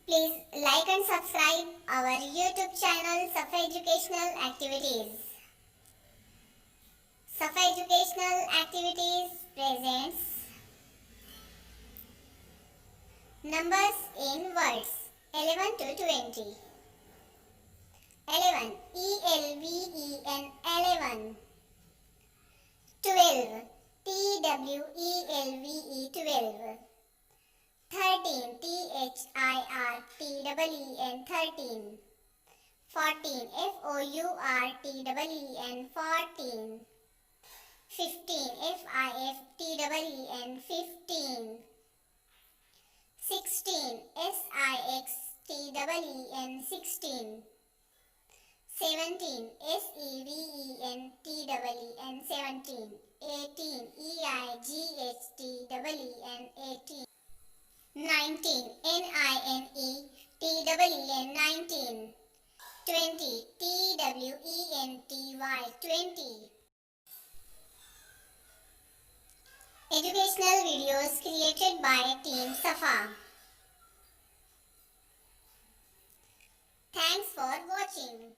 Please like and subscribe our YouTube channel SAFA Educational Activities. SAFA Educational Activities presents numbers in words 11 to 20. 11. ELVEN 11. 12. TWELVE 12. 13. THIRTEEN 13. 14. FOURTEEN 14. 15. FIFTEEN 15. 16. SIXTEEN 16. 17. SEVENTEEN 17. 18. EIGHTEEN 18. 19. NINETEEN 19. 20. TWENTY 20. Educational videos created by Team SAFA. Thanks for watching.